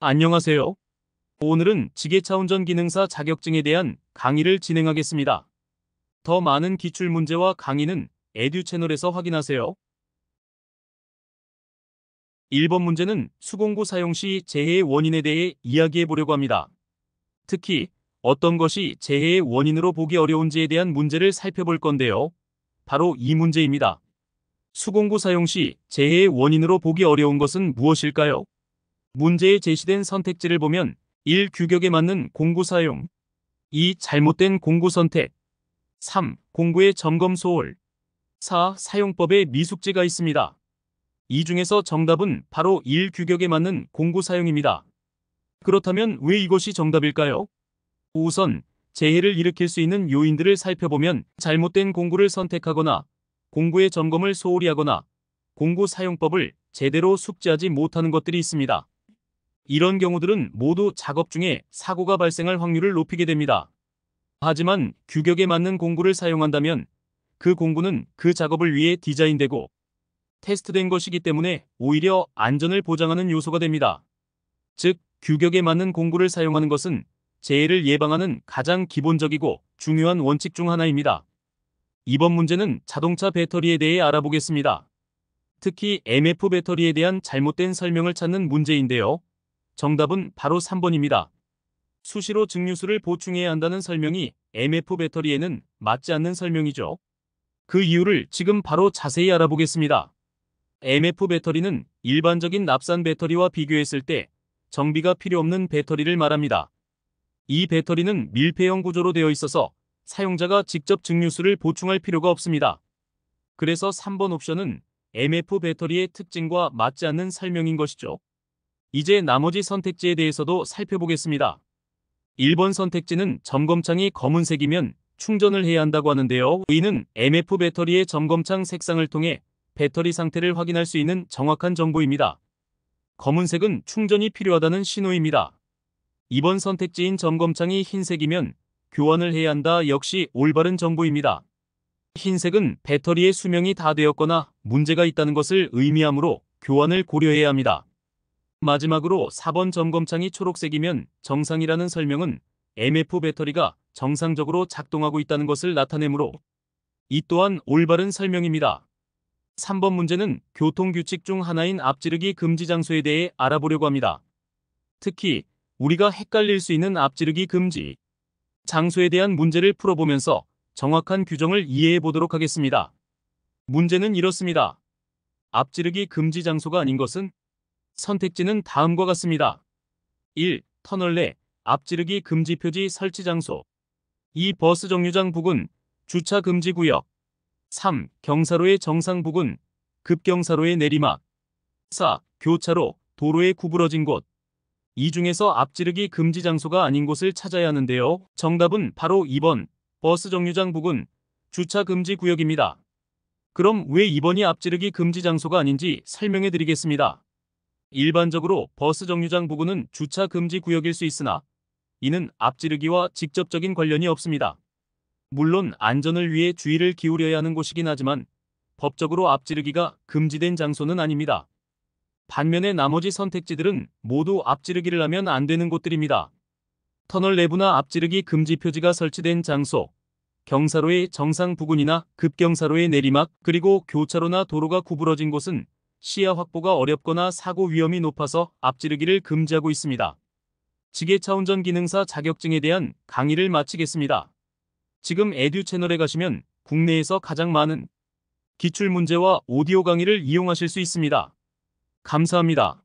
안녕하세요. 오늘은 지게차운전 기능사 자격증에 대한 강의를 진행하겠습니다. 더 많은 기출문제와 강의는 에듀 채널에서 확인하세요. 1번 문제는 수공구 사용 시 재해의 원인에 대해 이야기해 보려고 합니다. 특히 어떤 것이 재해의 원인으로 보기 어려운지에 대한 문제를 살펴볼 건데요. 바로 이 문제입니다. 수공구 사용 시 재해의 원인으로 보기 어려운 것은 무엇일까요? 문제에 제시된 선택지를 보면 1. 규격에 맞는 공구 사용, 2. 잘못된 공구 선택, 3. 공구의 점검 소홀, 4. 사용법에 미숙지가 있습니다. 이 중에서 정답은 바로 1. 규격에 맞는 공구 사용입니다. 그렇다면 왜 이것이 정답일까요? 우선 재해를 일으킬 수 있는 요인들을 살펴보면 잘못된 공구를 선택하거나 공구의 점검을 소홀히 하거나 공구 사용법을 제대로 숙지하지 못하는 것들이 있습니다. 이런 경우들은 모두 작업 중에 사고가 발생할 확률을 높이게 됩니다. 하지만 규격에 맞는 공구를 사용한다면 그 공구는 그 작업을 위해 디자인되고 테스트된 것이기 때문에 오히려 안전을 보장하는 요소가 됩니다. 즉, 규격에 맞는 공구를 사용하는 것은 재해를 예방하는 가장 기본적이고 중요한 원칙 중 하나입니다. 이번 문제는 자동차 배터리에 대해 알아보겠습니다. 특히 MF 배터리에 대한 잘못된 설명을 찾는 문제인데요. 정답은 바로 3번입니다. 수시로 증류수를 보충해야 한다는 설명이 MF 배터리에는 맞지 않는 설명이죠. 그 이유를 지금 바로 자세히 알아보겠습니다. MF 배터리는 일반적인 납산 배터리와 비교했을 때 정비가 필요 없는 배터리를 말합니다. 이 배터리는 밀폐형 구조로 되어 있어서 사용자가 직접 증류수를 보충할 필요가 없습니다. 그래서 3번 옵션은 MF 배터리의 특징과 맞지 않는 설명인 것이죠. 이제 나머지 선택지에 대해서도 살펴보겠습니다. 1번 선택지는 점검창이 검은색이면 충전을 해야 한다고 하는데요. 이는 MF 배터리의 점검창 색상을 통해 배터리 상태를 확인할 수 있는 정확한 정보입니다. 검은색은 충전이 필요하다는 신호입니다. 2번 선택지인 점검창이 흰색이면 교환을 해야 한다 역시 올바른 정보입니다. 흰색은 배터리의 수명이 다 되었거나 문제가 있다는 것을 의미하므로 교환을 고려해야 합니다. 마지막으로 4번 점검창이 초록색이면 정상이라는 설명은 MF 배터리가 정상적으로 작동하고 있다는 것을 나타내므로 이 또한 올바른 설명입니다. 3번 문제는 교통규칙 중 하나인 앞지르기 금지 장소에 대해 알아보려고 합니다. 특히 우리가 헷갈릴 수 있는 앞지르기 금지 장소에 대한 문제를 풀어보면서 정확한 규정을 이해해 보도록 하겠습니다. 문제는 이렇습니다. 앞지르기 금지 장소가 아닌 것은? 선택지는 다음과 같습니다. 1. 터널 내 앞지르기 금지 표지 설치 장소, 2. 버스 정류장 부근 주차 금지 구역, 3. 경사로의 정상 부근 급경사로의 내리막, 4. 교차로 도로의 구부러진 곳. 이 중에서 앞지르기 금지 장소가 아닌 곳을 찾아야 하는데요. 정답은 바로 2번 버스 정류장 부근 주차 금지 구역입니다. 그럼 왜 2번이 앞지르기 금지 장소가 아닌지 설명해 드리겠습니다. 일반적으로 버스 정류장 부근은 주차 금지 구역일 수 있으나 이는 앞지르기와 직접적인 관련이 없습니다. 물론 안전을 위해 주의를 기울여야 하는 곳이긴 하지만 법적으로 앞지르기가 금지된 장소는 아닙니다. 반면에 나머지 선택지들은 모두 앞지르기를 하면 안 되는 곳들입니다. 터널 내부나 앞지르기 금지 표지가 설치된 장소, 경사로의 정상 부근이나 급경사로의 내리막, 그리고 교차로나 도로가 구부러진 곳은 시야 확보가 어렵거나 사고 위험이 높아서 앞지르기를 금지하고 있습니다. 지게차운전 기능사 자격증에 대한 강의를 마치겠습니다. 지금 에듀 채널에 가시면 국내에서 가장 많은 기출문제와 오디오 강의를 이용하실 수 있습니다. 감사합니다.